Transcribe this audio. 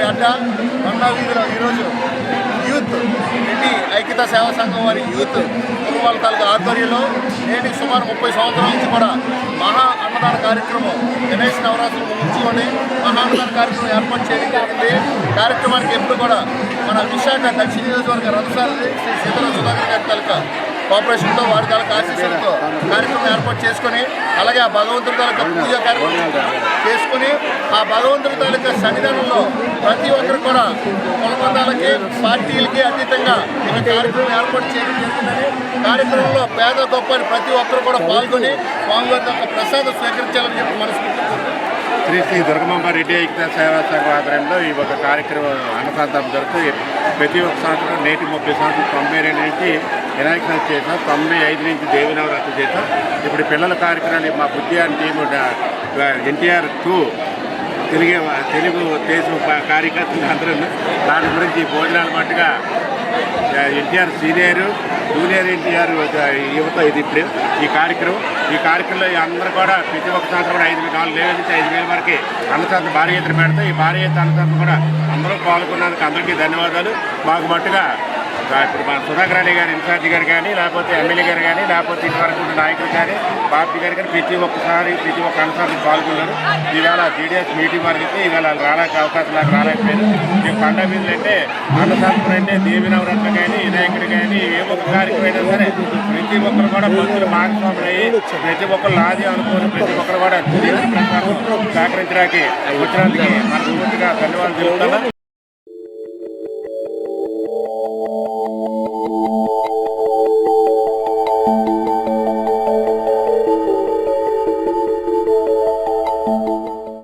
అడ్డా బండా వీధిలో ఈరోజు యూత్ రెడ్డి ఐక్యతా సేవా సంఘం వారి యూత్ కుటుంబాల తాలూకా ఆధ్వర్యంలో నేటికి సుమారు 30 సంవత్సరాల నుంచి కూడా మహా అన్నదాన కార్యక్రమం గణేష్ నవరాత్రులు ముగించుకొని మహా అన్నదాన కార్యక్రమం ఏర్పాటు చేయడం జరిగింది. కార్యక్రమానికి ఎప్పుడు కూడా మన విశాఖ దక్షిణ నియోజకవర్గ రథసారథి శ్రీ సీతారాం సుధాకర్ గారి తాలూకా కోఆపరేషన్తో వారి తాలూకా ఆశీస్సులతో కార్యక్రమం ఏర్పాటు చేసుకొని అలాగే ఆ భగవంతుడి తాలూకా పూజా కార్యక్రమం చేసుకుని ఆ భగవంతుడి తాలూకా సన్నిధానంలో ప్రతి ఒక్కరు కూడా కులమతాలకి పార్టీలకి అతీతంగా ఈ కార్యక్రమం ఏర్పాటు చేయడం జరిగిందని కార్యక్రమంలో పేద గొప్ప ప్రతి ఒక్కరు కూడా పాల్గొని స్వామివారి యొక్క ప్రసాదం స్వీకరించాలని చెప్పి మనస్ఫూర్తి శ్రీ శ్రీ దుర్గమాంబ రెడ్డి ఐక్యతా సేవా సంఘం ఆధ్వర్యంలో ఈ ఒక కార్యక్రమం అన్నదానం జరుగుతూ ప్రతి ఒక్క సంవత్సరం నేటి 30 సంవత్సరం 92 నుంచి వినాయక చవితి చేసాం, 95 నుంచి దేవి నవరాత్రి చేసాం. ఇప్పుడు పిల్లల కార్యక్రమాలు మా బుద్ధి అని టీము ఎన్టీఆర్ 2 తెలుగు దేశం కార్యకర్తలు అందరూ దాని గురించి భోజనాలు మట్టుగా ఎన్టీఆర్ సీనియర్ జూనియర్ ఎన్టీఆర్ యువత ఇది ఇప్పుడు ఈ కార్యక్రమంలో అందరూ కూడా ప్రతి ఒక్క సంవత్సరం కూడా 4,000 నుంచి 5,000 వరకు అన్నదానం భారీ ఎత్తున పెడతాం. ఈ భారీ ఎత్తు అన్నదానం కూడా అందరూ పాల్గొన్నందుకు అందరికీ ధన్యవాదాలు. మాకు మట్టుగా ఇప్పుడు మన సుధాకర్ రెడ్డి గారు ఇన్ఛార్జి గారు కానీ లేకపోతే ఎమ్మెల్యే గారు కానీ లేకపోతే ఇటువరకు ఉన్న నాయకులు కానీ పార్టీ గారు కానీ ప్రతి ఒక్క అన్నదానం పాల్గొన్నారు. ఈవేళ జీడీఎస్ మీటింగ్ వరకు ఈవేళ రావడానికి అవకాశం నాకు రాలేకపోయారు. ఈ పండుగ వీధులు అంటే అన్నదానం అంటే దేవి నవరాత్రులు కానీ వినాయకుడు కానీ ఏ ఒక్క కార్యక్రమం అయినా సరే ప్రతి ఒక్కరు కూడా భక్తులు భాగస్వాములు అయ్యి ప్రతి ఒక్కరు లాది అనుకోని ప్రతి ఒక్కరు కూడా ప్రకారం సహకరించడానికి వచ్చినందుకు మనస్ఫూర్తిగా ధన్యవాదాలు తెలుపుతున్నా.